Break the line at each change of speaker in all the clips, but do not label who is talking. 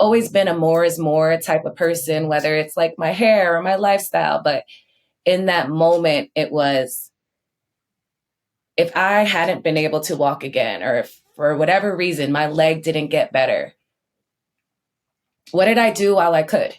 always been a more is more type of person, whether it's like my hair or my lifestyle. But in that moment, it was, if I hadn't been able to walk again, or if for whatever reason my leg didn't get better, what did I do while I could?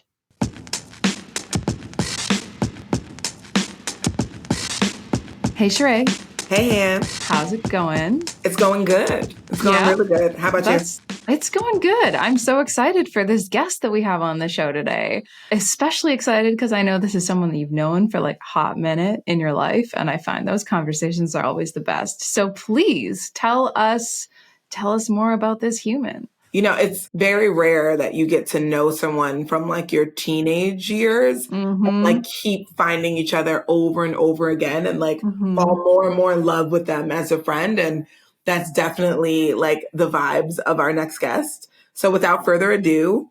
Hey, Sheree.
Hey, Han.
How's it going?
It's going good. It's going really good. How about you?
It's going good. I'm so excited for this guest that we have on the show today. Especially excited because I know this is someone that you've known for like a hot minute in your life. And I find those conversations are always the best. So please tell us more about this human.
You know, it's very rare that you get to know someone from like your teenage years, and, like keep finding each other over and over again and like fall more and more in love with them as a friend. And that's definitely like the vibes of our next guest. So without further ado,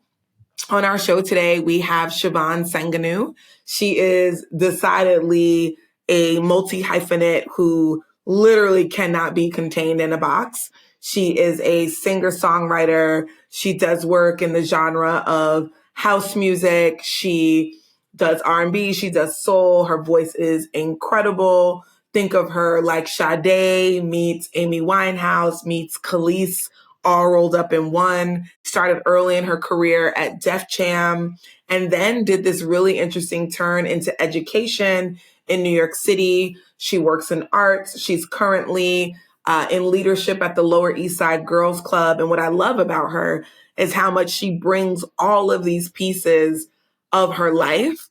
on our show today, we have Shyvonne Sanganu. She is decidedly a multi-hyphenate who literally cannot be contained in a box. She is a singer-songwriter. She does work in the genre of house music. She does R&B. She does soul. Her voice is incredible. Think of her like Sade meets Amy Winehouse meets Khalees, all rolled up in one. Started early in her career at Def Jam and then did this really interesting turn into education in New York City. She works in arts. She's currently in leadership at the Lower East Side Girls Club. And what I love about her is how much she brings all of these pieces of her life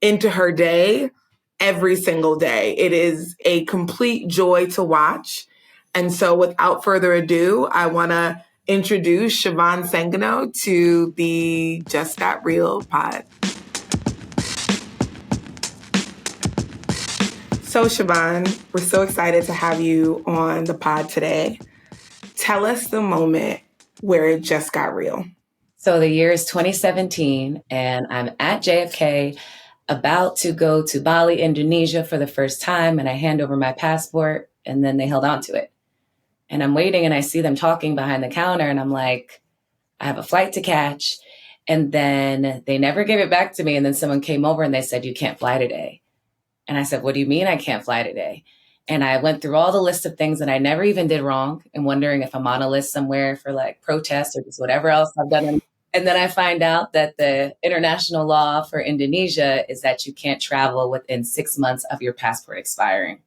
into her day every single day. It is a complete joy to watch. And so without further ado, I want to introduce Shyvonne Sanganu to the Just Got Real pod. So Shyvonne, we're so excited to have you on the pod today. Tell us the moment where it just got real.
So the year is 2017 and I'm at JFK about to go to Bali, Indonesia for the first time. And I hand over my passport and then they held on to it. And I'm waiting and I see them talking behind the counter and I'm like, I have a flight to catch. And then they never gave it back to me. And then someone came over and they said, you can't fly today. And I said, what do you mean I can't fly today? And I went through all the list of things that I never even did wrong and wondering if I'm on a list somewhere for like protests or just whatever else I've done. And then I find out that the international law for Indonesia is that you can't travel within 6 months of your passport expiring.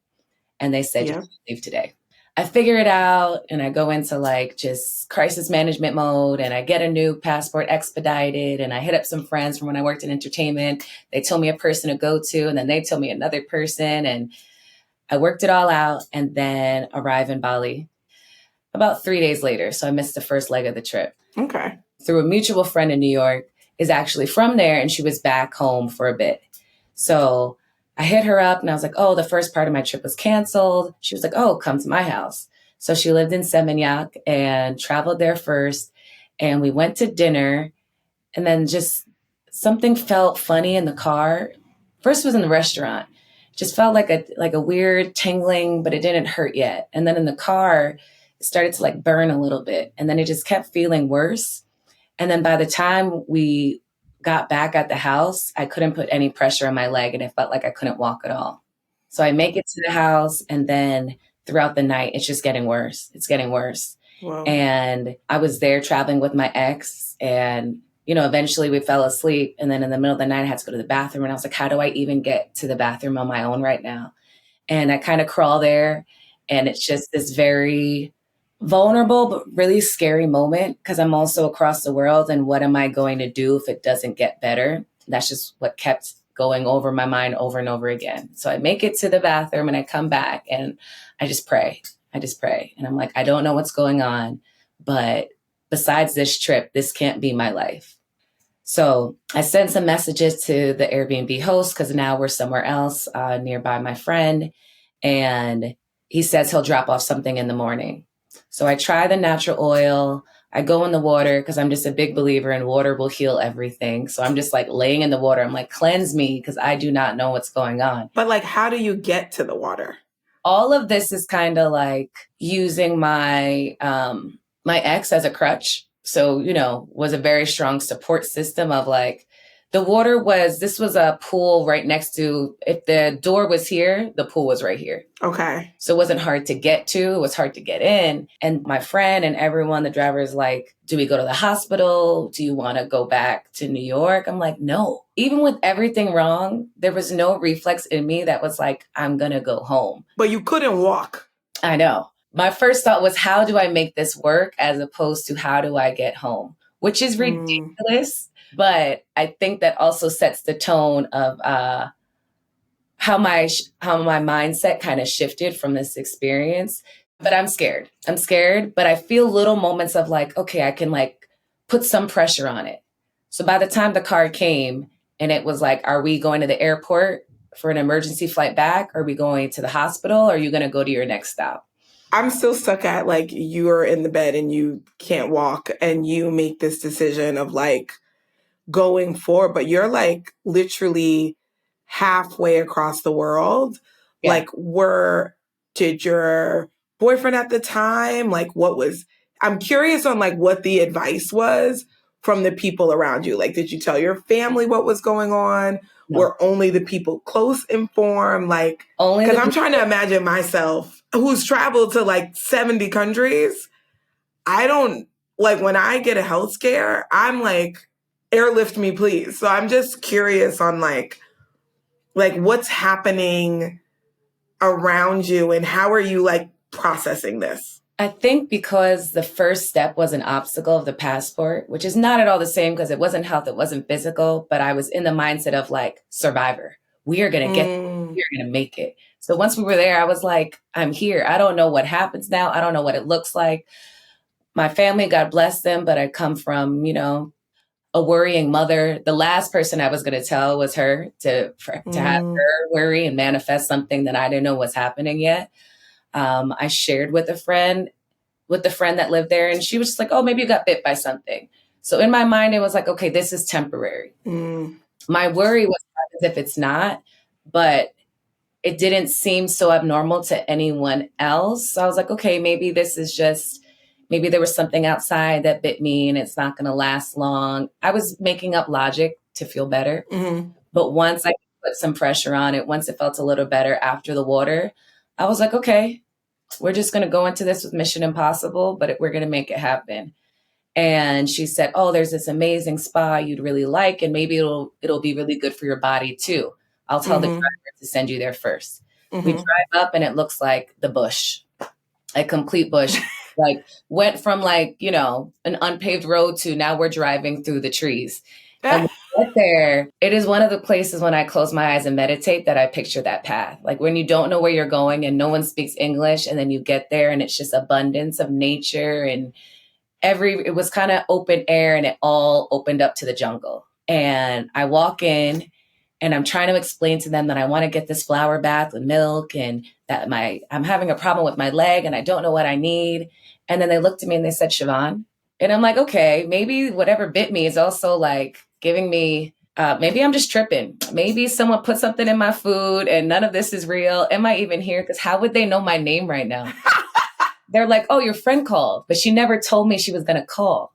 And they said, you can leave today. I figure it out and I go into like just crisis management mode and I get a new passport expedited and I hit up some friends from when I worked in entertainment. They told me a person to go to and then they told me another person and I worked it all out and then arrive in Bali about 3 days later. So I missed the first leg of the trip.
Okay.
Through a mutual friend in New York is actually from there and she was back home for a bit. So I hit her up and I was like, oh, the first part of my trip was canceled. She was like, oh, come to my house. So she lived in Seminyak and traveled there first. And we went to dinner and then just something felt funny in the car. First was in the restaurant. It just felt like a weird tingling, but it didn't hurt yet. And then in the car, it started to like burn a little bit. And then it just kept feeling worse. And then by the time we got back at the house, I couldn't put any pressure on my leg and it felt like I couldn't walk at all. So I make it to the house and then throughout the night, it's just getting worse. It's getting worse.
Wow.
And I was there traveling with my ex and, you know, eventually we fell asleep. And then in the middle of the night, I had to go to the bathroom and I was like, how do I even get to the bathroom on my own right now? And I kind of crawl there and it's just this very vulnerable, but really scary moment because I'm also across the world. And what am I going to do if it doesn't get better? That's just what kept going over my mind over and over again. So I make it to the bathroom and I come back and I just pray. And I'm like, I don't know what's going on, but besides this trip, this can't be my life. So I sent some messages to the Airbnb host because now we're somewhere else nearby my friend. And he says he'll drop off something in the morning. So I try the natural oil. I go in the water because I'm just a big believer in water will heal everything. So I'm just like laying in the water. I'm like, cleanse me because I do not know what's going on.
But like, how do you get to the water?
All of this is kind of like using my my ex as a crutch. So, was a very strong support system of like, this was a pool right next to, if the door was here, the pool was right here.
Okay.
So it wasn't hard to get to, it was hard to get in. And my friend and everyone, the driver is like, do we go to the hospital? Do you want to go back to New York? I'm like, no. Even with everything wrong, there was no reflex in me that was like, I'm going to go home.
But you couldn't walk.
I know. My first thought was, how do I make this work as opposed to how do I get home? Which is ridiculous. But I think that also sets the tone of how my mindset kind of shifted from this experience. But I'm scared. But I feel little moments of like, okay, I can like put some pressure on it. So by the time the car came and it was like, are we going to the airport for an emergency flight back? Are we going to the hospital? Or are you going to go to your next stop?
I'm still stuck at like, you're in the bed and you can't walk and you make this decision of like, going forward, but you're like literally halfway across the world. Yeah. Like, did your boyfriend at the time, like I'm curious on like what the advice was from the people around you. Like, did you tell your family what was going on? No. Were only the people close informed? Like, because I'm trying to imagine myself who's traveled to like 70 countries. I don't like when I get a health scare, I'm like, airlift me, please. So I'm just curious on like what's happening around you and how are you like processing this?
I think because the first step was an obstacle of the passport, which is not at all the same because it wasn't health, it wasn't physical, but I was in the mindset of like survivor. We are going to get, we are going to make it. So once we were there, I was like, I'm here. I don't know what happens now. I don't know what it looks like. My family, God bless them, but I come from, a worrying mother. The last person I was going to tell was her to have her worry and manifest something that I didn't know was happening yet. I shared with the friend that lived there, and she was just like, oh, maybe you got bit by something. So in my mind, it was like, okay, this is temporary. My worry was as if it's not, but it didn't seem so abnormal to anyone else. So I was like, okay, maybe this is just, maybe there was something outside that bit me and it's not going to last long. I was making up logic to feel better. But once I put some pressure on it, once it felt a little better after the water, I was like, okay, we're just going to go into this with Mission Impossible, but we're going to make it happen. And she said, oh, there's this amazing spa you'd really like, and maybe it'll be really good for your body too. I'll tell the driver to send you there first. We drive up and it looks like the bush, a complete bush. Like went from like, an unpaved road to now we're driving through the trees. And when we get there, it is one of the places when I close my eyes and meditate that I picture that path. Like when you don't know where you're going and no one speaks English and then you get there and it's just abundance of nature and it was kind of open air and it all opened up to the jungle. And I walk in and I'm trying to explain to them that I want to get this flower bath with milk and that I'm having a problem with my leg and I don't know what I need. And then they looked at me and they said, Shyvonne. And I'm like, okay, maybe whatever bit me is also like giving me, maybe I'm just tripping. Maybe someone put something in my food and none of this is real. Am I even here? Because how would they know my name right now? They're like, oh, your friend called, but she never told me she was going to call.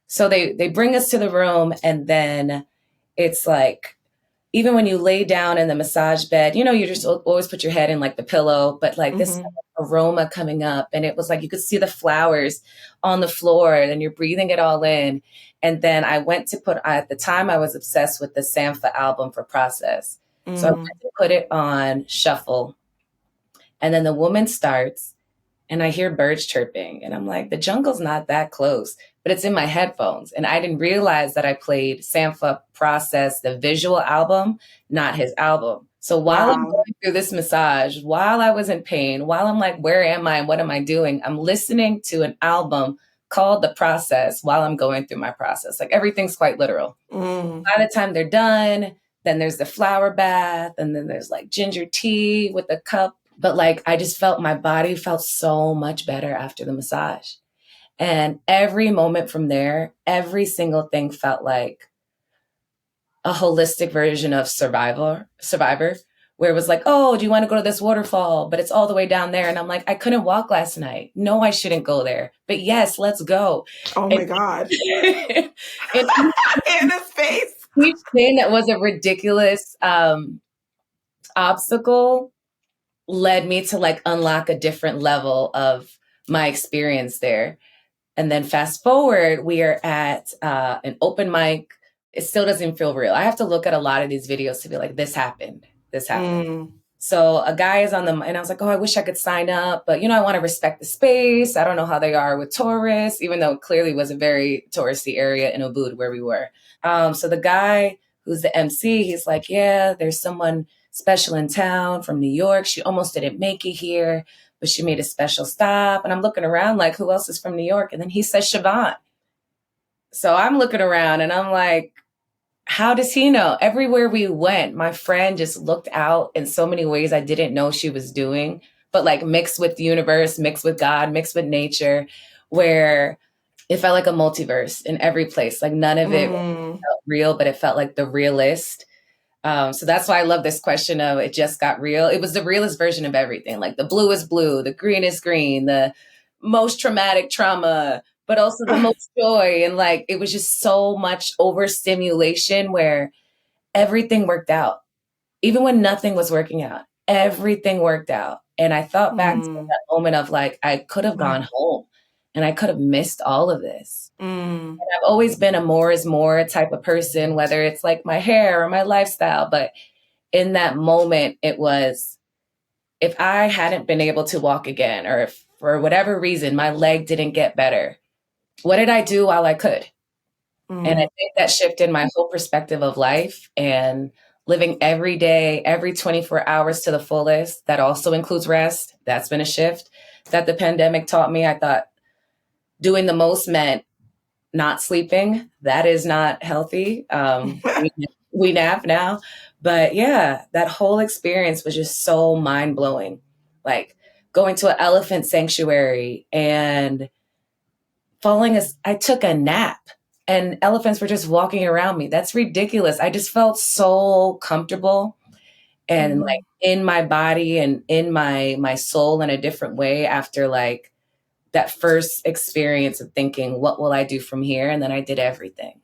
So they bring us to the room and then it's like, even when you lay down in the massage bed, you just always put your head in like the pillow, but like this aroma coming up and it was like, you could see the flowers on the floor and you're breathing it all in. And then I went to at the time I was obsessed with the Sampha album for Process. So I went to put it on shuffle and then the woman starts and I hear birds chirping and I'm like, the jungle's not that close, but it's in my headphones. And I didn't realize that I played Sampha Process, the visual album, not his album. So while I'm going through this massage, while I was in pain, while I'm like, where am I and what am I doing? I'm listening to an album called The Process while I'm going through my process. Like everything's quite literal. By the time they're done, then there's the flower bath and then there's like ginger tea with a cup. But like, I just felt my body felt so much better after the massage. And every moment from there, every single thing felt like a holistic version of Survivor, where it was like, oh, do you want to go to this waterfall? But it's all the way down there. And I'm like, I couldn't walk last night. No, I shouldn't go there. But yes, let's go.
Oh my God.
And
Anna's face.
each thing that was a ridiculous obstacle led me to like unlock a different level of my experience there. And then fast forward, we are at an open mic. It still doesn't feel real. I have to look at a lot of these videos to be like, this happened. This happened. So a guy is on the, and I was like, oh, I wish I could sign up, but I want to respect the space. I don't know how they are with tourists, even though it clearly was a very touristy area in Ubud where we were. So the guy who's the MC, he's like, yeah, there's someone special in town from New York. She almost didn't make it here, but she made a special stop. And I'm looking around like, who else is from New York? And then he says, Shyvonne. So I'm looking around and I'm like, how does he know? Everywhere we went, my friend just looked out in so many ways I didn't know she was doing, but like mixed with the universe, mixed with God, mixed with nature, where it felt like a multiverse in every place. Like none of it felt real, but it felt like the realist. So that's why I love this question of it just got real. It was the realest version of everything. Like the blue is blue, the green is green, the most traumatic trauma, but also the most joy. And like, it was just so much overstimulation where everything worked out. Even when nothing was working out, everything worked out. And I thought back to that moment of like, I could have gone home and I could have missed all of this. And I've always been a more is more type of person, whether it's like my hair or my lifestyle. But in that moment, it was, if I hadn't been able to walk again, or if for whatever reason, my leg didn't get better, what did I do while I could? And I think that shifted my whole perspective of life and living every day, every 24 hours to the fullest. That also includes rest. That's been a shift that the pandemic taught me. I thought doing the most meant not sleeping. That is not healthy. We nap now. But yeah, that whole experience was just so mind blowing. Like going to an elephant sanctuary and I took a nap and elephants were just walking around me. That's ridiculous. I just felt so comfortable and like in my body and in my soul in a different way after like that first experience of thinking, what will I do from here? And then I did everything.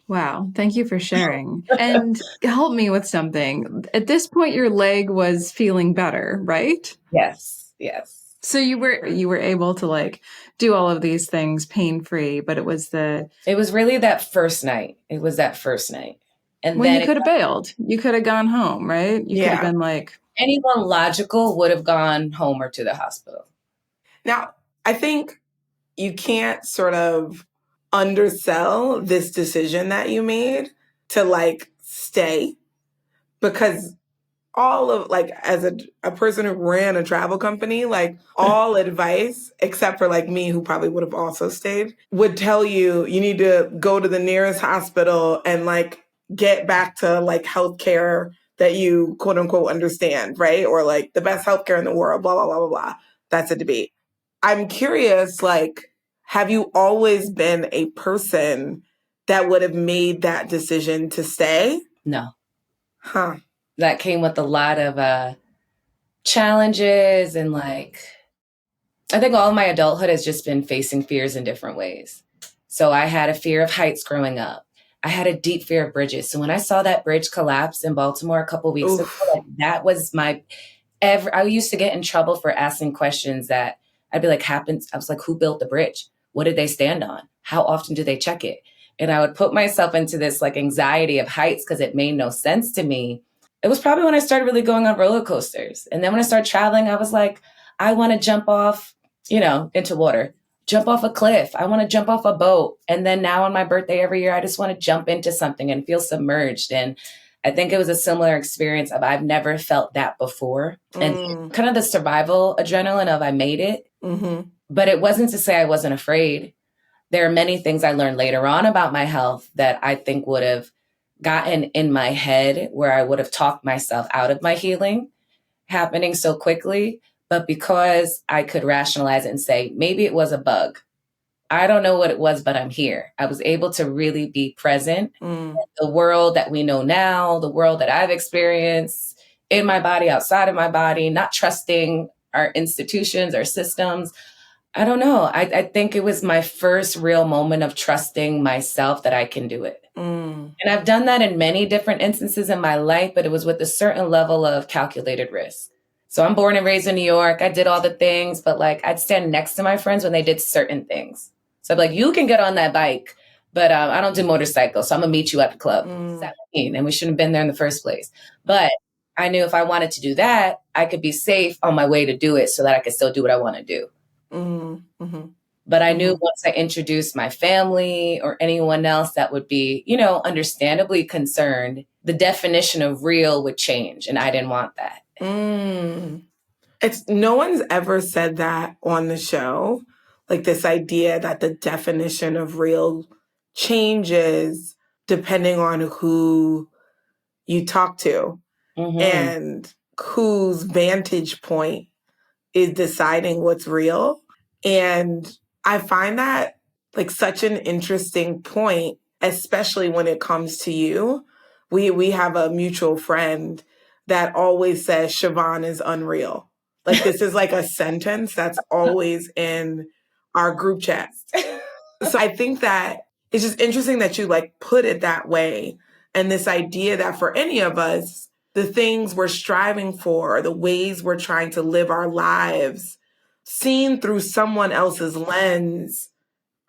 Wow. Thank you for sharing. And help me with something. At this point, your leg was feeling better, right?
Yes. Yes.
So you were able to like do all of these things pain-free, but it was
really that first night. It was that first night. And
well,
then
you could have bailed. You could have gone home, right? You could have been like,
anyone logical would have gone home or to the hospital.
Now, I think you can't sort of undersell this decision that you made to like stay, because all of like, as a person who ran a travel company, like all advice, except for like me, who probably would have also stayed, would tell you need to go to the nearest hospital and like get back to like healthcare that you quote unquote understand, right? Or like the best healthcare in the world, blah, blah, blah, blah, blah. That's a debate. I'm curious, like, have you always been a person that would have made that decision to stay?
No.
Huh.
That came with a lot of challenges and like, I think all of my adulthood has just been facing fears in different ways. So I had a fear of heights growing up. I had a deep fear of bridges. So when I saw that bridge collapse in Baltimore a couple of weeks ago, like, that was I used to get in trouble for asking questions that I'd be like, I was like, who built the bridge? What did they stand on? How often do they check it? And I would put myself into this like anxiety of heights because it made no sense to me. It was probably when I started really going on roller coasters. And then when I started traveling, I was like, I want to jump off, into water, jump off a cliff. I want to jump off a boat. And then now on my birthday every year, I just want to jump into something and feel submerged. And I think it was a similar experience of I've never felt that before. And kind of the survival adrenaline of I made it. Mm-hmm. But it wasn't to say I wasn't afraid. There are many things I learned later on about my health that I think would have gotten in my head where I would have talked myself out of my healing happening so quickly. But because I could rationalize it and say, maybe it was a bug. I don't know what it was, but I'm here. I was able to really be present. The world that we know now, the world that I've experienced, in my body, outside of my body, not trusting our institutions, our systems. I don't know. I think it was my first real moment of trusting myself that I can do it. And I've done that in many different instances in my life, but it was with a certain level of calculated risk. So I'm born and raised in New York. I did all the things, but like I'd stand next to my friends when they did certain things. So I'd be like, you can get on that bike, but I don't do motorcycles. So I'm going to meet you at the club. 17, and we shouldn't have been there in the first place. But I knew if I wanted to do that, I could be safe on my way to do it so that I could still do what I want to do. But I knew once I introduced my family or anyone else that would be, you know, understandably concerned, the definition of real would change. And I didn't want that.
It's no one's ever said that on the show. Like this idea that the definition of real changes depending on who you talk to and whose vantage point is deciding what's real. And I find that like such an interesting point, especially when it comes to you. We have a mutual friend that always says Shyvonne is unreal. Like this is like a sentence that's always in our group chat. So I think that it's just interesting that you like put it that way. And this idea that for any of us, the things we're striving for, the ways we're trying to live our lives, seen through someone else's lens,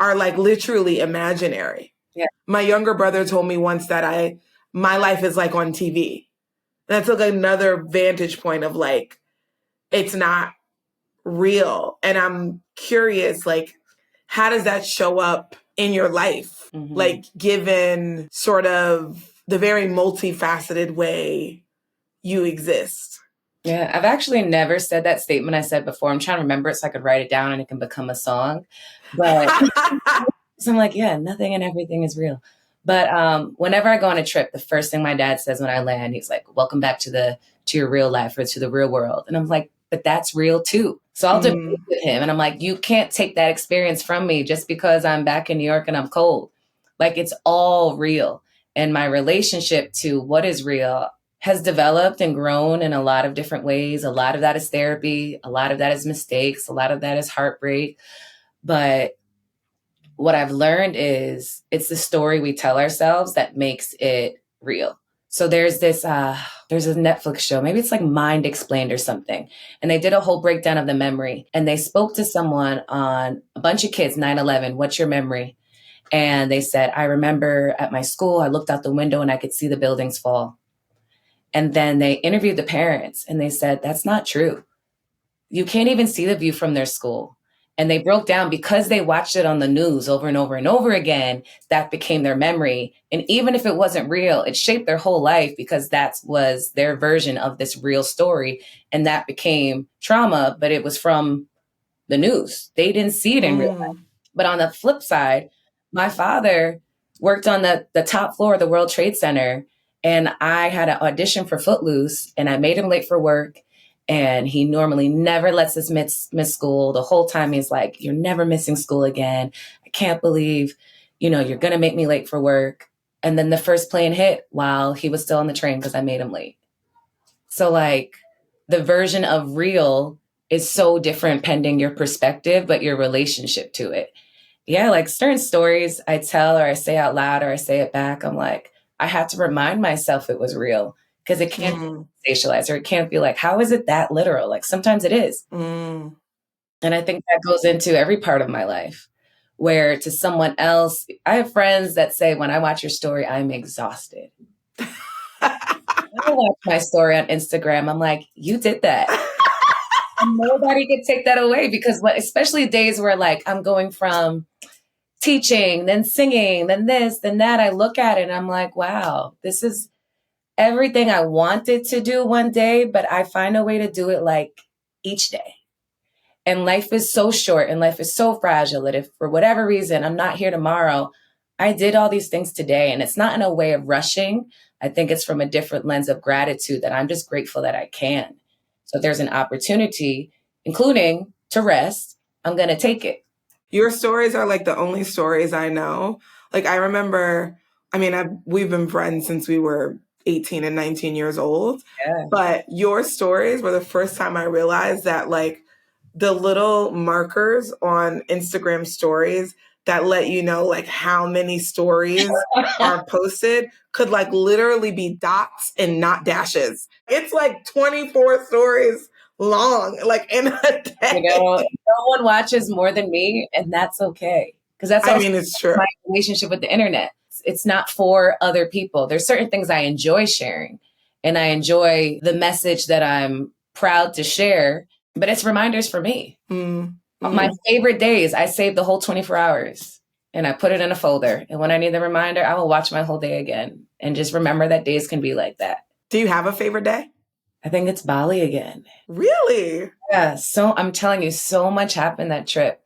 are like literally imaginary.
Yeah.
My younger brother told me once that my life is like on TV. That's like another vantage point of like, it's not real. And I'm curious, like, how does that show up in your life? Like, given sort of the very multifaceted way you exist?
Yeah, I've actually never said that statement I said before. I'm trying to remember it so I could write it down and it can become a song. But so I'm like, yeah, nothing and everything is real. But whenever I go on a trip, the first thing my dad says when I land, he's like, welcome back to your real life or to the real world. And I'm like, but that's real too. So I'll debate with him. And I'm like, you can't take that experience from me just because I'm back in New York and I'm cold. Like it's all real. And my relationship to what is real has developed and grown in a lot of different ways. A lot of that is therapy. A lot of that is mistakes. A lot of that is heartbreak. But what I've learned is it's the story we tell ourselves that makes it real. So there's a Netflix show, maybe it's like Mind Explained or something. And they did a whole breakdown of the memory. And they spoke to someone on a bunch of kids, 9/11, what's your memory? And they said, I remember at my school, I looked out the window and I could see the buildings fall. And then they interviewed the parents and they said, that's not true. You can't even see the view from their school. And they broke down because they watched it on the news over and over and over again, that became their memory. And even if it wasn't real, it shaped their whole life because that was their version of this real story. And that became trauma, but it was from the news. They didn't see it in real life. But on the flip side, my father worked on the top floor of the World Trade Center. And I had an audition for Footloose and I made him late for work. And he normally never lets us miss school. The whole time he's like, you're never missing school again. I can't believe, you're going to make me late for work. And then the first plane hit while he was still on the train because I made him late. So like the version of real is so different pending your perspective, but your relationship to it. Yeah, like certain stories I tell or I say out loud or I say it back. I'm like, I had to remind myself it was real. Because it can't be sensationalized or it can't be like, how is it that literal? Like sometimes it is. And I think that goes into every part of my life where to someone else, I have friends that say, when I watch your story, I'm exhausted. I watch my story on Instagram. I'm like, you did that. And nobody could take that away because especially days where like I'm going from teaching, then singing, then this, then that, I look at it and I'm like, wow, this is everything I wanted to do one day, but I find a way to do it like each day. And life is so short and life is so fragile that if for whatever reason I'm not here tomorrow, I did all these things today. And it's not in a way of rushing. I think it's from a different lens of gratitude that I'm just grateful that I can. So if there's an opportunity, including to rest, I'm going to take it.
Your stories are like the only stories I know. Like I remember, we've been friends since we were 18 and 19 years old.
Yeah.
But your stories were the first time I realized that like the little markers on Instagram stories that let you know like how many stories are posted could like literally be dots and not dashes. It's like 24 stories long, like in a day.
No one watches more than me, and that's okay. Because that's also
it's true.
my relationship with the internet. It's not for other people. There's certain things I enjoy sharing, and I enjoy the message that I'm proud to share, but it's reminders for me. My favorite days, I save the whole 24 hours and I put it in a folder. And when I need the reminder, I will watch my whole day again and just remember that days can be like that.
Do you have a favorite day?
I think it's Bali again.
Really?
Yeah. So I'm telling you, so much happened that trip,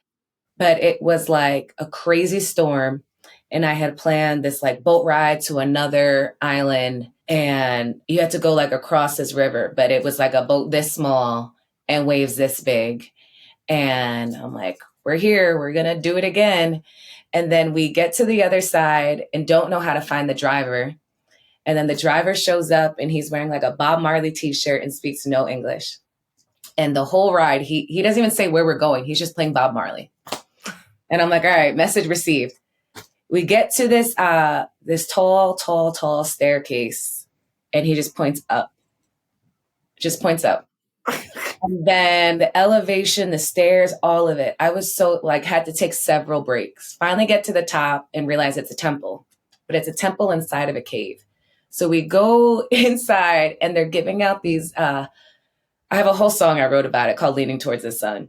but it was like a crazy storm. And I had planned this like boat ride to another island, and you had to go like across this river, but it was like a boat this small and waves this big. And I'm like, we're here, we're going to do it again. And then we get to the other side and don't know how to find the driver. And then the driver shows up and he's wearing like a Bob Marley t-shirt and speaks no English. And the whole ride, he doesn't even say where we're going. He's just playing Bob Marley. And I'm like, all right, message received. We get to this tall staircase, and he just points up. And then the elevation, the stairs, all of it. I was so like, had to take several breaks. Finally get to the top and realize it's a temple, but it's a temple inside of a cave. So we go inside and they're giving out these, I have a whole song I wrote about it called Leaning Towards the Sun.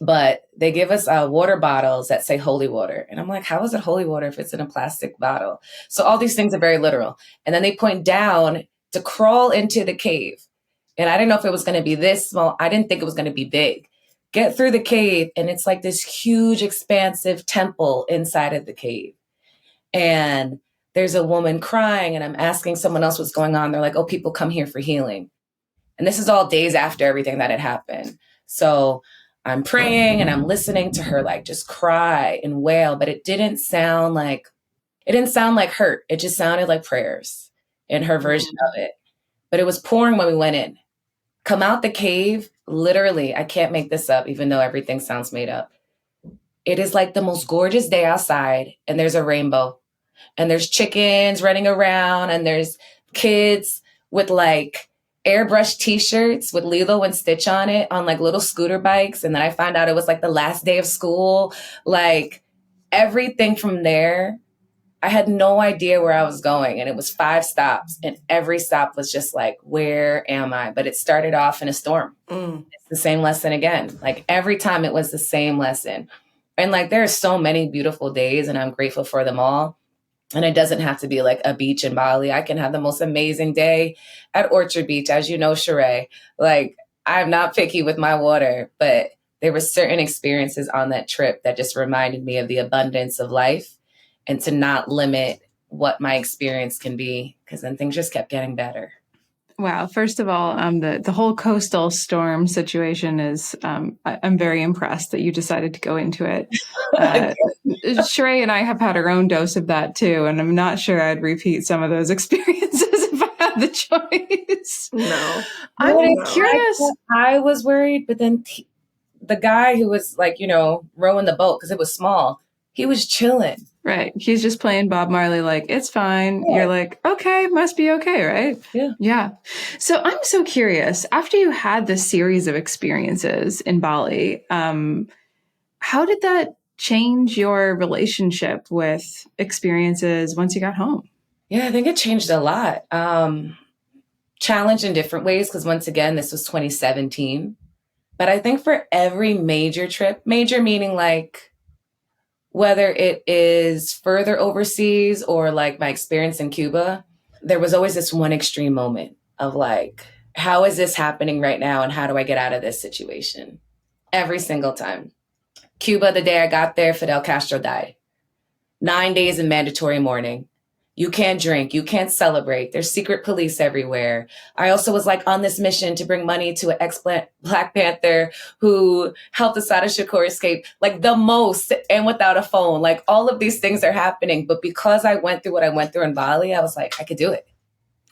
But they give us water bottles that say holy water. And I'm like, how is it holy water if it's in a plastic bottle? So all these things are very literal. And then they point down to crawl into the cave. And I didn't know if it was going to be this small. I didn't think it was going to be big. Get through the cave, and it's like this huge, expansive temple inside of the cave. And there's a woman crying, and I'm asking someone else what's going on. They're like, oh, people come here for healing. And this is all days after everything that had happened. So I'm praying and I'm listening to her like just cry and wail, but it didn't sound like hurt. It just sounded like prayers in her version of it. But it was pouring when we went in. Come out the cave, literally, I can't make this up, even though everything sounds made up. It is like the most gorgeous day outside, and there's a rainbow, and there's chickens running around, and there's kids with like airbrush t-shirts with Lilo and Stitch on it on like little scooter bikes. And then I found out it was like the last day of school. Like everything from there, I had no idea where I was going. And it was 5 stops. And every stop was just like, where am I? But it started off in a storm. It's the same lesson again. Like every time it was the same lesson. And like there are so many beautiful days and I'm grateful for them all. And it doesn't have to be like a beach in Bali. I can have the most amazing day at Orchard Beach, as you know, Sheree. Like, I'm not picky with my water, but there were certain experiences on that trip that just reminded me of the abundance of life and to not limit what my experience can be, because then things just kept getting better.
Wow. First of all, the whole coastal storm situation is, I'm very impressed that you decided to go into it. Sheree and I have had our own dose of that too. And I'm not sure I'd repeat some of those experiences if I had the choice.
No.
I'm curious.
I was worried, but then the guy who was like, rowing the boat, because it was small, he was chilling.
Right. He's just playing Bob Marley like, it's fine. Yeah. You're like, okay, must be okay, right?
Yeah.
Yeah. So I'm so curious, after you had this series of experiences in Bali, how did that change your relationship with experiences once you got home?
Yeah, I think it changed a lot. Challenged in different ways, because once again, this was 2017. But I think for every major trip, major meaning like, whether it is further overseas or like my experience in Cuba, there was always this one extreme moment of like, how is this happening right now? And how do I get out of this situation? Every single time. Cuba, the day I got there, Fidel Castro died. 9 days in mandatory mourning. You can't drink. You can't celebrate. There's secret police everywhere. I also was like on this mission to bring money to an ex-Black Panther who helped Assata Shakur escape, like the most, and without a phone. Like all of these things are happening. But because I went through what I went through in Bali, I was like, I could do it.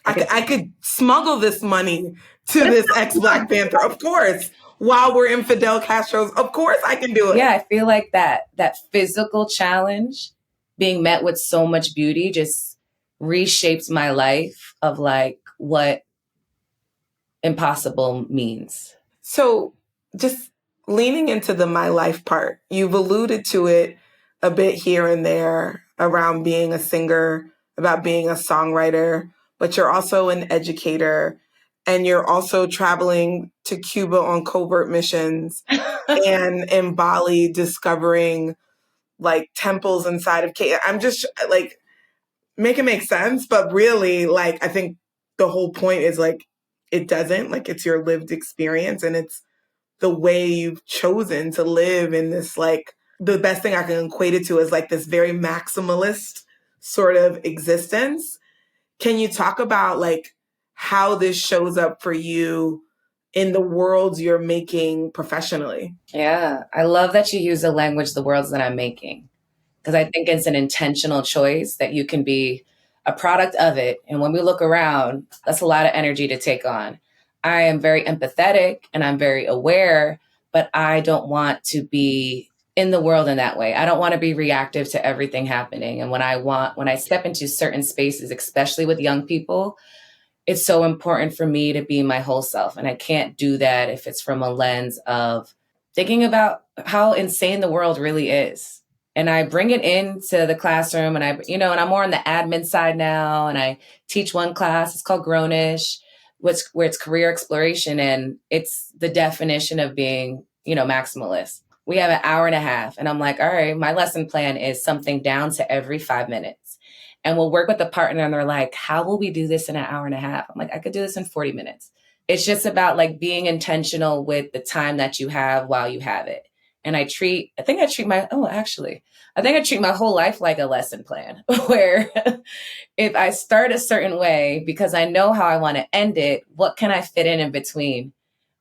I could smuggle this money to this ex-Black Panther, of course, while we're in Fidel Castro's. Of course I can do it.
Yeah, I feel like that physical challenge being met with so much beauty just reshapes my life of like what impossible means.
So just leaning into the my life part, you've alluded to it a bit here and there around being a singer, about being a songwriter, but you're also an educator and you're also traveling to Cuba on covert missions and in Bali discovering like temples inside of cave. I'm just like, make it make sense. But really, like, I think the whole point is like, it doesn't, like, it's your lived experience and it's the way you've chosen to live in this, like, the best thing I can equate it to is like this very maximalist sort of existence. Can you talk about like how this shows up for you in the worlds you're making professionally?
Yeah, I love that you use the language, the worlds that I'm making, because I think it's an intentional choice that you can be a product of it. And when we look around, that's a lot of energy to take on. I am very empathetic and I'm very aware, but I don't want to be in the world in that way. I don't want to be reactive to everything happening. And when I step into certain spaces, especially with young people, it's so important for me to be my whole self. And I can't do that if it's from a lens of thinking about how insane the world really is. And I bring it into the classroom and and I'm more on the admin side now. And I teach one class, it's called Grownish, where it's career exploration. And it's the definition of being, maximalist. We have an hour and a half. And I'm like, all right, my lesson plan is something down to every 5 minutes. And we'll work with the partner and they're like, how will we do this in an hour and a half? I'm like, I could do this in 40 minutes. It's just about like being intentional with the time that you have while you have it. And I treat my whole life like a lesson plan where if I start a certain way, because I know how I want to end it, what can I fit in between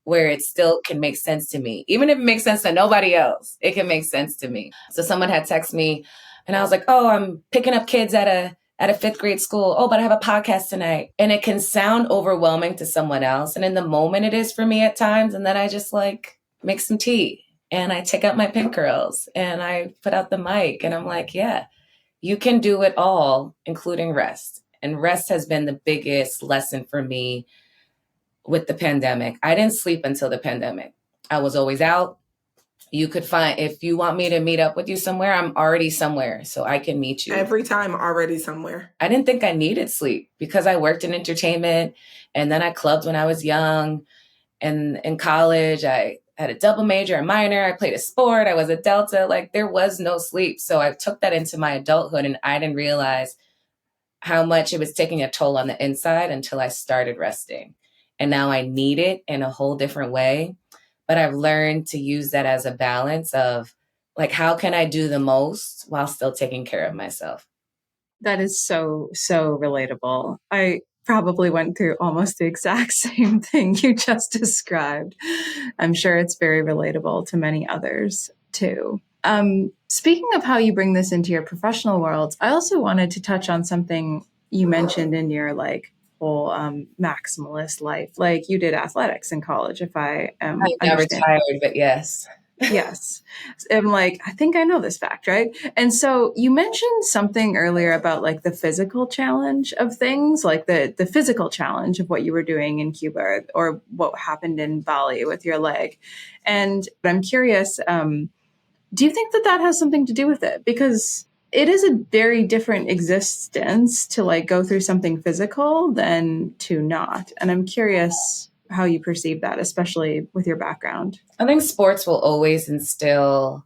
where it still can make sense to me? Even if it makes sense to nobody else, it can make sense to me. So someone had texted me and I was like, oh, I'm picking up kids at a fifth grade school. Oh, but I have a podcast tonight. And it can sound overwhelming to someone else. And in the moment it is for me at times. And then I just like make some tea and I take out my pin curls and I put out the mic and I'm like, yeah, you can do it all, including rest. And rest has been the biggest lesson for me with the pandemic. I didn't sleep until the pandemic. I was always out. You could find, if you want me to meet up with you somewhere, I'm already somewhere, so I can meet you.
Every time already somewhere.
I didn't think I needed sleep because I worked in entertainment and then I clubbed when I was young. And in college, I had a double major, a minor. I played a sport. I was a Delta. Like there was no sleep. So I took that into my adulthood and I didn't realize how much it was taking a toll on the inside until I started resting. And now I need it in a whole different way. But I've learned to use that as a balance of like, how can I do the most while still taking care of myself?
That is so, so relatable. I probably went through almost the exact same thing you just described. I'm sure it's very relatable to many others too. Speaking of how you bring this into your professional world, I also wanted to touch on something you mentioned in your like whole maximalist life. Like you did athletics in college, if I am
not retired, but yes.
Yes. I'm like, I think I know this fact, right? And so you mentioned something earlier about like the physical challenge of things, like the physical challenge of what you were doing in Cuba or what happened in Bali with your leg. And I'm curious, do you think that that has something to do with it? Because it is a very different existence to like go through something physical than to not. And I'm curious how you perceive that, especially with your background.
I think sports will always instill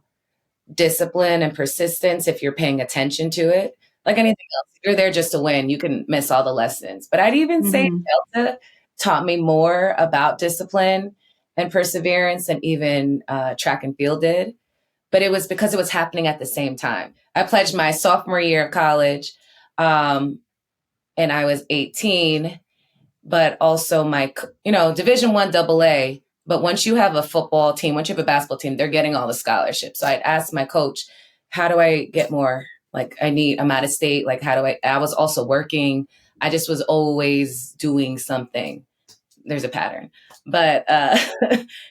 discipline and persistence if you're paying attention to it. Like anything else, if you're there just to win, you can miss all the lessons. But I'd even say Delta taught me more about discipline and perseverance than even track and field did. But it was because it was happening at the same time. I pledged my sophomore year of college and I was 18, but also my, Division I AA. But once you have a football team, once you have a basketball team, they're getting all the scholarships. So I'd asked my coach, how do I get more? Like I'm out of state. Like I was also working. I just was always doing something. There's a pattern. But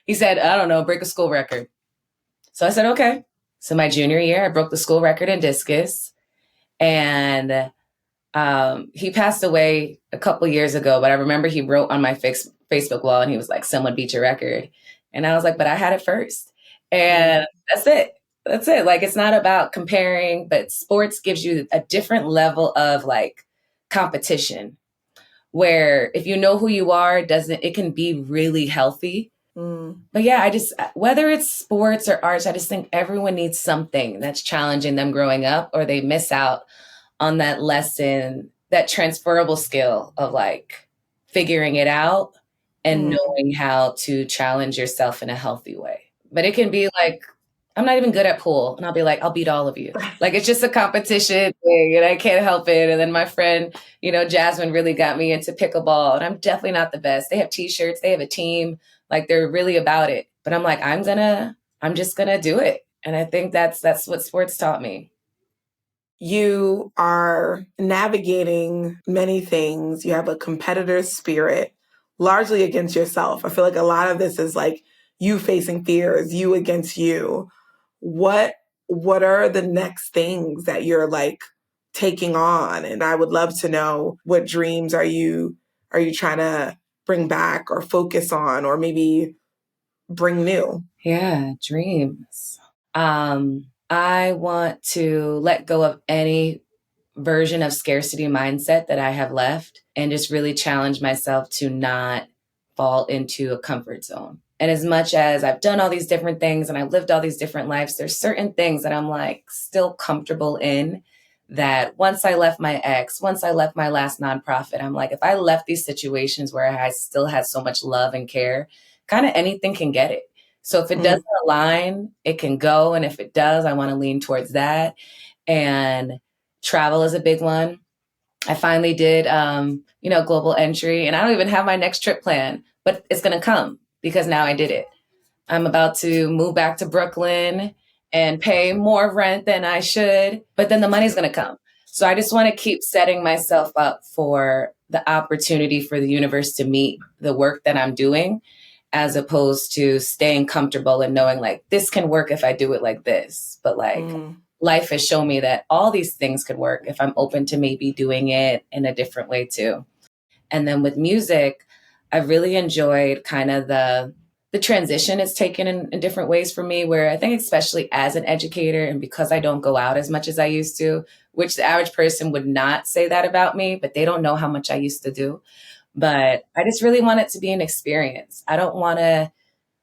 he said, I don't know, break a school record. So I said, okay. So my junior year, I broke the school record in discus. And he passed away a couple years ago, but I remember he wrote on my Facebook wall and he was like, someone beat your record. And I was like, but I had it first. And that's it. That's it. Like, it's not about comparing, but sports gives you a different level of like competition where if you know who you are, it can be really healthy. But yeah, whether it's sports or arts, I just think everyone needs something that's challenging them growing up, or they miss out on that lesson, that transferable skill of like figuring it out and knowing how to challenge yourself in a healthy way. But it can be like, I'm not even good at pool. And I'll be like, I'll beat all of you. Like, it's just a competition thing and I can't help it. And then my friend, Jasmine really got me into pickleball, and I'm definitely not the best. They have t-shirts, they have a team, like they're really about it. But I'm like, I'm just gonna do it. And I think that's what sports taught me.
You are navigating many things. You have a competitor spirit, largely against yourself. I feel like a lot of this is like you facing fears, you against you. What are the next things that you're like taking on? And I would love to know, what dreams are you trying to bring back or focus on, or maybe bring new?
Yeah, dreams. I want to let go of any version of scarcity mindset that I have left and just really challenge myself to not fall into a comfort zone. And as much as I've done all these different things and I've lived all these different lives, there's certain things that I'm like still comfortable in, that once I left my ex, once I left my last nonprofit, I'm like, if I left these situations where I still had so much love and care, kind of anything can get it. So if it doesn't align, it can go. And if it does, I want to lean towards that. And travel is a big one. I finally did, global entry, and I don't even have my next trip planned, but it's going to come because now I did it. I'm about to move back to Brooklyn and pay more rent than I should, but then the money's going to come. So I just want to keep setting myself up for the opportunity for the universe to meet the work that I'm doing, as opposed to staying comfortable and knowing like, this can work if I do it like this. But like, life has shown me that all these things could work if I'm open to maybe doing it in a different way too. And then with music, I've really enjoyed kind of the transition it's taken in different ways for me, where I think especially as an educator, and because I don't go out as much as I used to, which the average person would not say that about me, but they don't know how much I used to do. But I just really want it to be an experience. I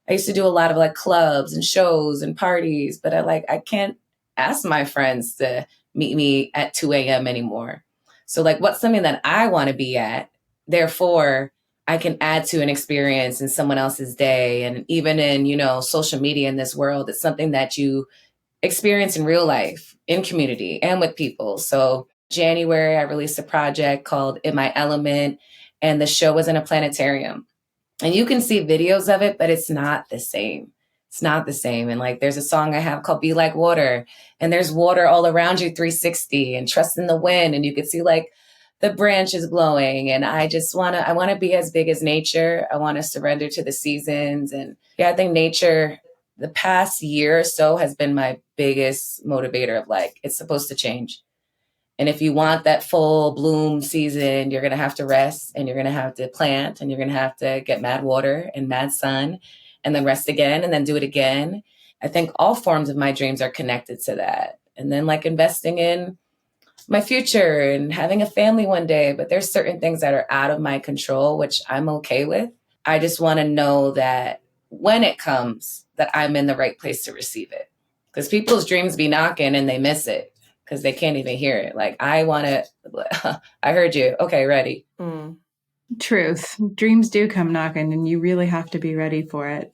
used to do a lot of like clubs and shows and parties, but I can't ask my friends to meet me at 2 a.m. anymore. So like, what's something that I want to be at? Therefore, I can add to an experience in someone else's day. And even in, social media in this world, it's something that you experience in real life, in community and with people. So January, I released a project called In My Element, and the show was in a planetarium. And you can see videos of it, but it's not the same. It's not the same. And like, there's a song I have called Be Like Water, and there's water all around you 360, and trust in the wind. And you can see like the branches blowing. And I want to be as big as nature. I want to surrender to the seasons. And yeah, I think nature, the past year or so, has been my biggest motivator of like, it's supposed to change. And if you want that full bloom season, you're going to have to rest, and you're going to have to plant, and you're going to have to get mad water and mad sun, and then rest again, and then do it again. I think all forms of my dreams are connected to that. And then like investing in my future and having a family one day. But there's certain things that are out of my control, which I'm okay with. I just want to know that when it comes, that I'm in the right place to receive it. Because people's dreams be knocking and they miss it because they can't even hear it. Like, I heard you. Okay, ready.
Truth. Dreams do come knocking, and you really have to be ready for it.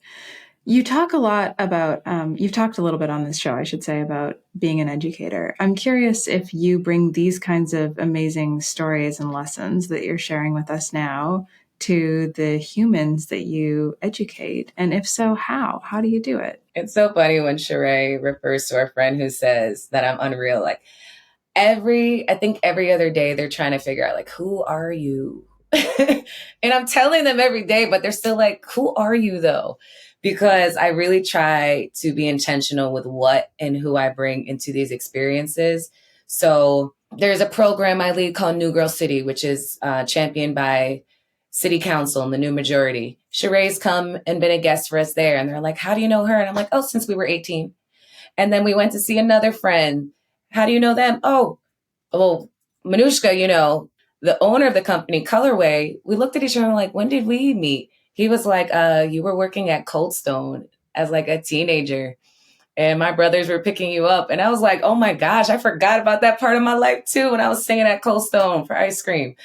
You talk a lot about, you've talked a little bit on this show, I should say, about being an educator. I'm curious if you bring these kinds of amazing stories and lessons that you're sharing with us now to the humans that you educate. And if so, how? How do you do it?
It's so funny when Sheree refers to our friend who says that I'm unreal. Like, I think every other day they're trying to figure out like, who are you? And I'm telling them every day, but they're still like, who are you though? Because I really try to be intentional with what and who I bring into these experiences. So there's a program I lead called New Girl City, which is championed by City Council and the New Majority. Sheree's come and been a guest for us there. And they're like, how do you know her? And I'm like, oh, since we were 18. And then we went to see another friend. How do you know them? Oh, well, Manushka, the owner of the company, Colorway, we looked at each other and like, when did we meet? He was like, you were working at Cold Stone as like a teenager and my brothers were picking you up. And I was like, oh my gosh, I forgot about that part of my life too when I was singing at Cold Stone for ice cream.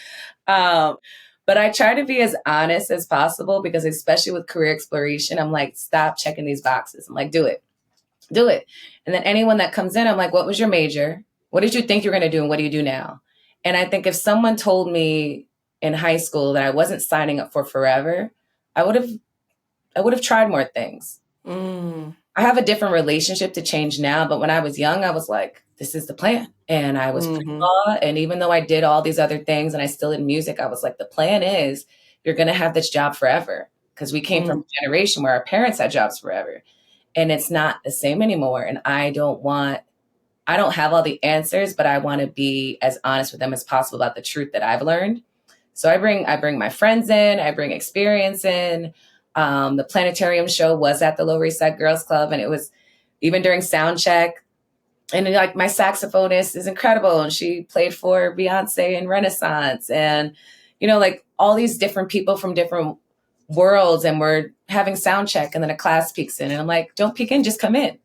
But I try to be as honest as possible because especially with career exploration, I'm like, stop checking these boxes. I'm like, do it. And then anyone that comes in, I'm like, what was your major? What did you think you were going to do? And what do you do now? And I think if someone told me in high school that I wasn't signing up for forever, I would have tried more things. I have a different relationship to change now. But when I was young, I was like, this is the plan. And I was pre-law. And even though I did all these other things and I still did music, I was like, the plan is you're going to have this job forever. Because we came from a generation where our parents had jobs forever. And it's not the same anymore. And I don't have all the answers, but I want to be as honest with them as possible about the truth that I've learned. So I bring my friends in, I bring experience in. The planetarium show was at the Lower East Side Girls Club. And it was even during sound check. And like my saxophonist is incredible. And she played for Beyoncé and Renaissance and, like all these different people from different worlds, and we're having sound check and then a class peeks in and I'm like, don't peek in, just come in.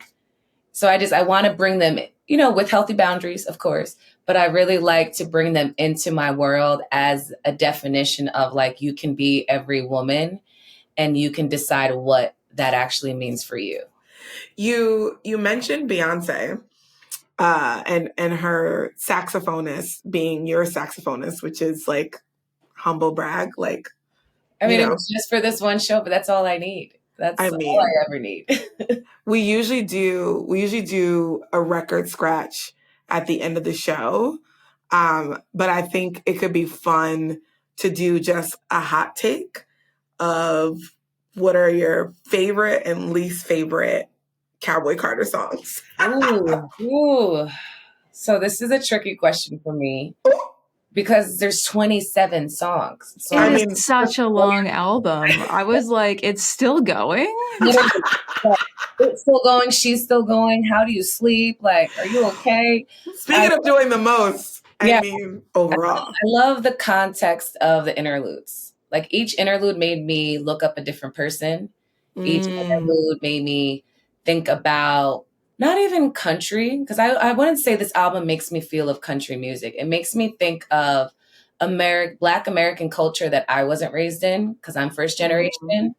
So I want to bring them, with healthy boundaries, of course, but I really like to bring them into my world as a definition of like, you can be every woman and you can decide what that actually means for you.
You mentioned Beyonce and her saxophonist being your saxophonist, which is like humble brag, like,
it was just for this one show, but that's all I need. All I ever need.
We usually do a record scratch at the end of the show. But I think it could be fun to do just a hot take of what are your favorite and least favorite Cowboy Carter songs.
Ooh. So this is a tricky question for me. Because there's 27 songs. So
it's such a long album. I was like, it's still going?
It's still going. She's still going. How do you sleep? Like, are you okay?
Speaking of doing the most, overall.
I love the context of the interludes. Like each interlude made me look up a different person. Each interlude made me think about not even country, because I wouldn't say this album makes me feel of country music. It makes me think of Black American culture that I wasn't raised in because I'm first generation.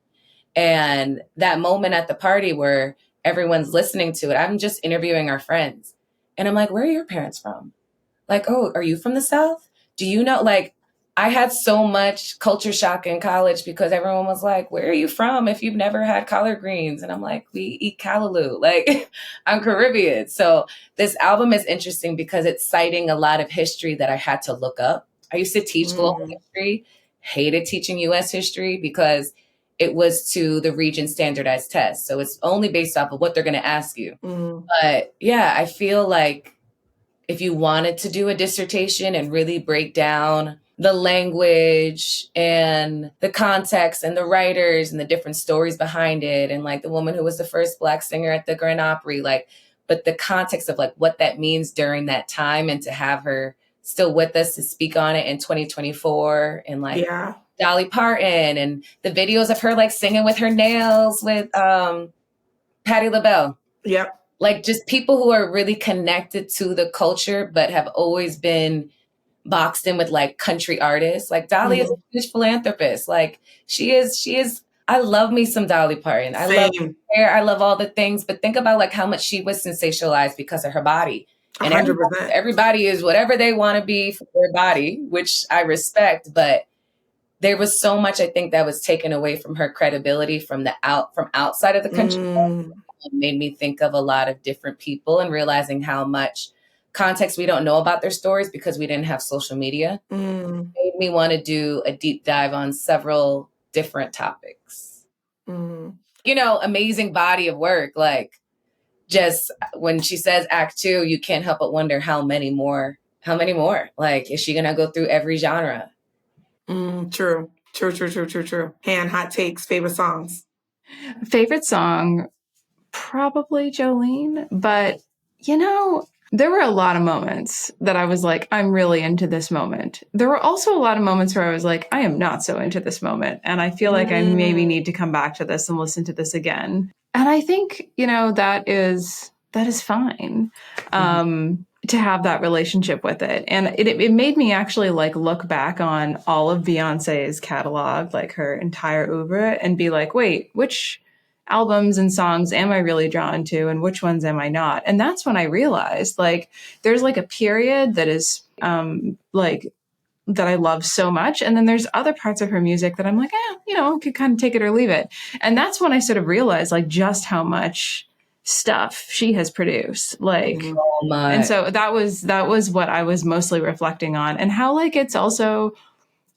And that moment at the party where everyone's listening to it, I'm just interviewing our friends. And I'm like, where are your parents from? Like, oh, are you from the South? Do you know, like, I had so much culture shock in college because everyone was like, where are you from if you've never had collard greens? And I'm like, we eat callaloo. Like, I'm Caribbean. So this album is interesting because it's citing a lot of history that I had to look up. I used to teach global history, hated teaching U.S. history because it was to the region standardized test. So it's only based off of what they're going to ask you. But yeah, I feel like if you wanted to do a dissertation and really break down the language and the context and the writers and the different stories behind it, and like the woman who was the first Black singer at the Grand Opry, like, but the context of like what that means during that time and to have her still with us to speak on it in 2024 and like Dolly Parton and the videos of her like singing with her nails with Patti LaBelle.
Yep.
Like just people who are really connected to the culture, but have always been boxed in with like country artists. Like Dolly is a huge philanthropist. Like she is, I love me some Dolly Parton. I love her hair. I love all the things, but think about like how much she was sensationalized because of her body. And
100%.
Everybody is whatever they want to be for their body, which I respect, but there was so much, I think, that was taken away from her credibility from outside of the country. It made me think of a lot of different people and realizing how much context we don't know about their stories because we didn't have social media. Made me want to do a deep dive on several different topics. You know, amazing body of work. Like, just when she says act 2, you can't help but wonder how many more. Like, is she going to go through every genre?
True. Han, hot takes, favorite songs.
Favorite song, probably Jolene. But, you know, there were a lot of moments that I was like, I'm really into this moment. There were also a lot of moments where I was like, I am not so into this moment. And I feel like I maybe need to come back to this and listen to this again. And I think, you know, that is fine. To have that relationship with it. And it made me actually like look back on all of Beyonce's catalog, like her entire oeuvre, and be like, wait, which albums and songs am I really drawn to and which ones am I not? And that's when I realized like there's like a period that is like that I love so much. And then there's other parts of her music that I'm like, you know, could kind of take it or leave it. And that's when I sort of realized like just how much stuff she has produced, like, and so that was what I was mostly reflecting on, and how like it's also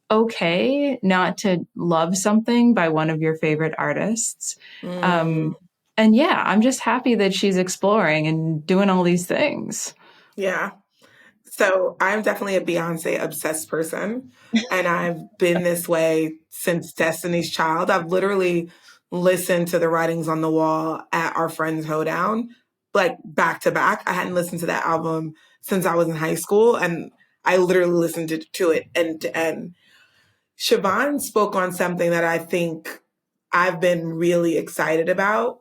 okay not to love something by one of your favorite artists. And yeah, I'm just happy that she's exploring and doing all these things.
Yeah. So I'm definitely a Beyonce obsessed person, and I've been this way since Destiny's Child. I've literally listened to the writings on the wall at our friend's hoedown, like back to back. I hadn't listened to that album since I was in high school, and I literally listened to it end to end. Shyvonne spoke on something that I think I've been really excited about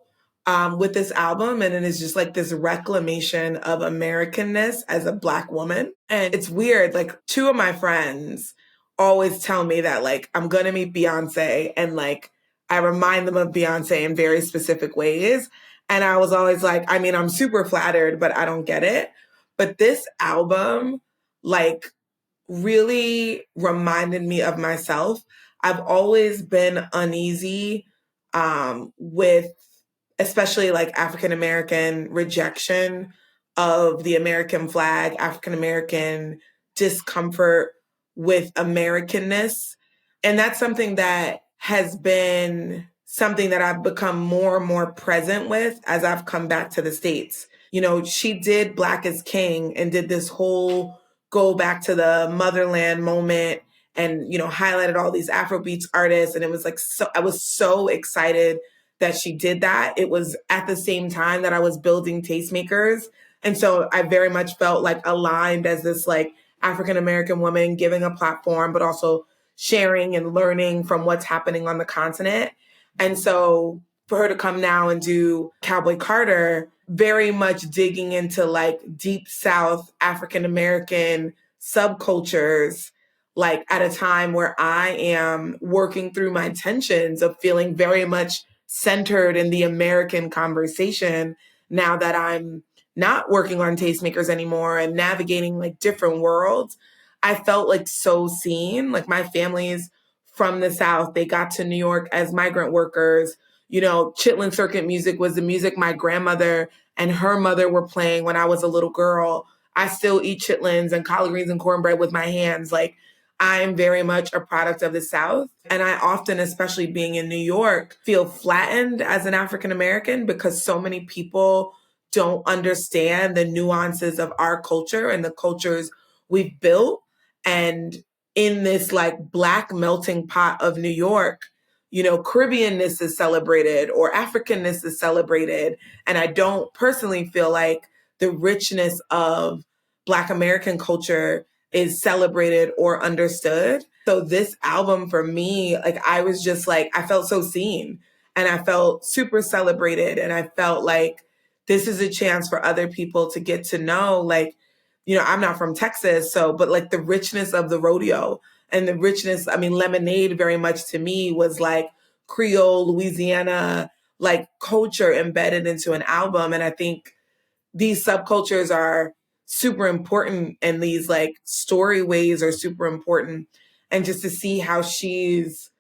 with this album. And it is just like this reclamation of Americanness as a Black woman. And it's weird. Like 2 of my friends always tell me that like, I'm going to meet Beyonce, and like, I remind them of Beyonce in very specific ways. And I was always like, I mean, I'm super flattered, but I don't get it. But this album, like, really reminded me of myself. I've always been uneasy with especially like African American rejection of the American flag, African American discomfort with Americanness. And that's something that has been something that I've become more and more present with as I've come back to the States. You know, she did Black is King and did this whole go back to the motherland moment, and, you know, highlighted all these Afrobeats artists. And it was like, so I was so excited that she did that. It was at the same time that I was building Tastemakers. And so I very much felt like aligned as this like African-American woman giving a platform, but also sharing and learning from what's happening on the continent. And so for her to come now and do Cowboy Carter, very much digging into like deep South African-American subcultures, like at a time where I am working through my tensions of feeling very much centered in the American conversation now that I'm not working on Tastemakers anymore and navigating like different worlds. I felt like so seen. Like my family's from the South. They got to New York as migrant workers. You know, Chitlin Circuit music was the music my grandmother and her mother were playing when I was a little girl. I still eat chitlins and collard greens and cornbread with my hands. Like, I am very much a product of the South. And I often, especially being in New York, feel flattened as an African American because so many people don't understand the nuances of our culture and the cultures we've built. And in this like Black melting pot of New York, you know, Caribbeanness is celebrated or Africanness is celebrated. And I don't personally feel like the richness of Black American culture is celebrated or understood. So this album for me, like I was just like, I felt so seen and I felt super celebrated. And I felt like this is a chance for other people to get to know, like, you know, I'm not from Texas, so, but like the richness of the rodeo and the richness, I mean, Lemonade very much to me was like Creole, Louisiana, like culture embedded into an album. And I think these subcultures are super important and these like story ways are super important. And just to see how she's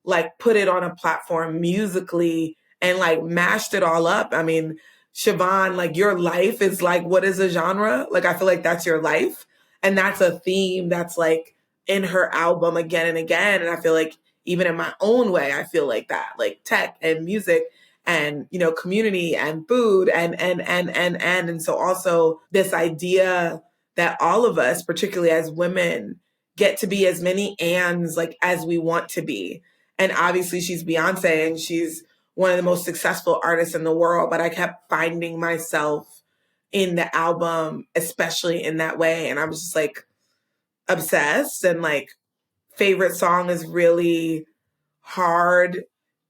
like put it on a platform musically and like mashed it all up. I mean, Shyvonne, like your life is like, what is a genre? Like, I feel like that's your life. And that's a theme that's like in her album again and again. And I feel like even in my own way, I feel like that, like tech and music and, you know, community and food and so also this idea that all of us, particularly as women, get to be as many ands like as we want to be. And obviously she's Beyoncé and she's one of the most successful artists in the world, but I kept finding myself in the album, especially in that way. And I was just like obsessed, and like favorite song is really hard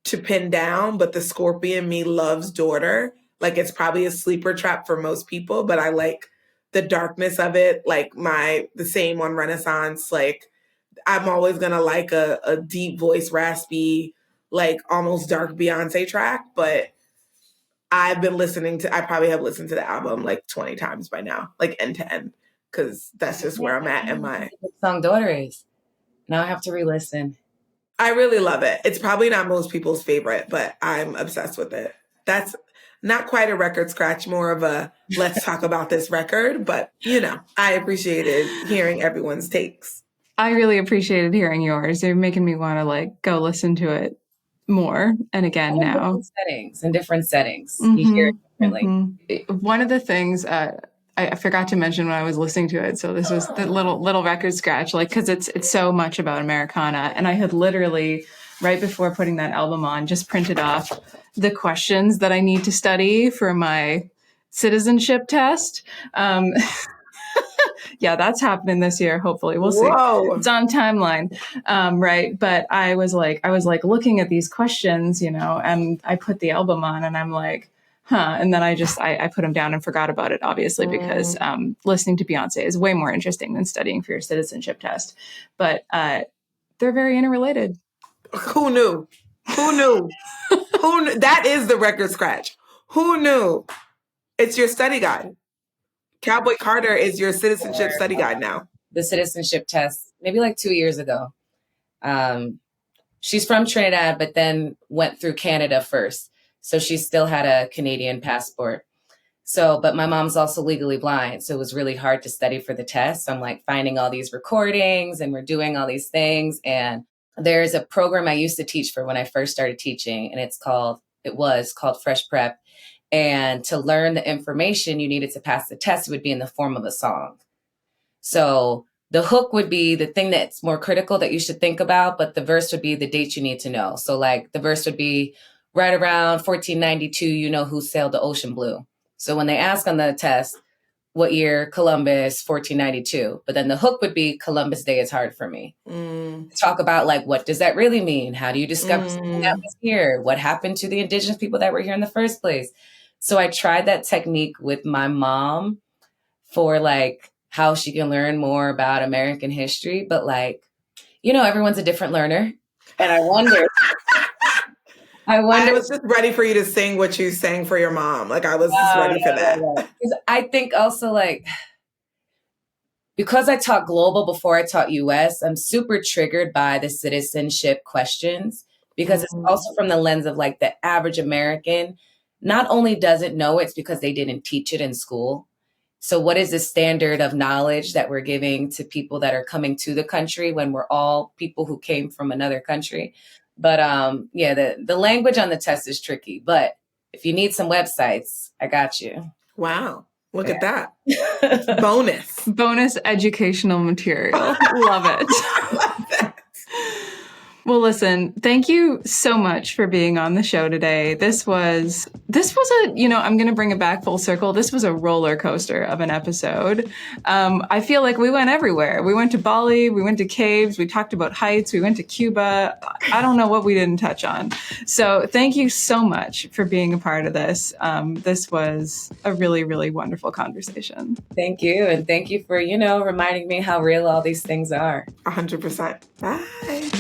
to pin down, but the Scorpion Me loves Daughter. Like it's probably a sleeper trap for most people, but I like the darkness of it. Like the same on Renaissance, like I'm always gonna like a deep voice, raspy, like almost dark Beyonce track, but I probably have listened to the album like 20 times by now, like end to end, because that's just where I'm at in my...
song Daughter is. Now I have to re-listen.
I really love it. It's probably not most people's favorite, but I'm obsessed with it. That's not quite a record scratch, more of a let's talk about this record, but you know, I appreciated hearing everyone's takes.
I really appreciated hearing yours. They're making me want to like go listen to it more and again now.
In different settings. Mm-hmm. You hear it differently.
Mm-hmm. One of the things I forgot to mention when I was listening to it, so this was the little record scratch, like because it's so much about Americana, and I had literally right before putting that album on just printed off the questions that I need to study for my citizenship test. Yeah, that's happening this year. Hopefully, we'll see. It's on timeline, right? But I was like looking at these questions, you know, and I put the album on, and I'm like, huh. And then I put them down and forgot about it, obviously, because listening to Beyonce is way more interesting than studying for your citizenship test. But they're very interrelated.
Who knew? Who knew? Who knew? That is the record scratch. Who knew? It's your study guide. Cowboy Carter is your citizenship study guide now.
The citizenship test, maybe like 2 years ago. She's from Trinidad, but then went through Canada first. So she still had a Canadian passport. So, but my mom's also legally blind. So it was really hard to study for the test. I'm like finding all these recordings and we're doing all these things. And there's a program I used to teach for when I first started teaching. And it was called Fresh Prep. And to learn the information you needed to pass the test would be in the form of a song. So the hook would be the thing that's more critical that you should think about, but the verse would be the date you need to know. So like the verse would be right around 1492, you know who sailed the ocean blue. So when they ask on the test, what year? Columbus, 1492. But then the hook would be Columbus Day is hard for me. Talk about like, what does that really mean? How do you discover something that was here? What happened to the indigenous people that were here in the first place? So I tried that technique with my mom for like how she can learn more about American history. But like, you know, everyone's a different learner. And I wonder.
I was just ready for you to sing what you sang for your mom. Like I was just ready for that.
Because I think also like, because I taught global before I taught US, I'm super triggered by the citizenship questions because it's also from the lens of like the average American not only doesn't know, it's because they didn't teach it in school. So what is the standard of knowledge that we're giving to people that are coming to the country when we're all people who came from another country? But yeah, the language on the test is tricky. But if you need some websites, I got you.
Wow. Look at that. Bonus educational material.
Love it.
Love that.
Well, listen, thank you so much for being on the show today. This was a, you know, I'm going to bring it back full circle. This was a roller coaster of an episode. I feel like we went everywhere. We went to Bali, we went to caves, we talked about heights, we went to Cuba. I don't know what we didn't touch on. So thank you so much for being a part of this. This was a really, really wonderful conversation.
Thank you. And thank you for, you know, reminding me how real all these things are.
100%. Bye.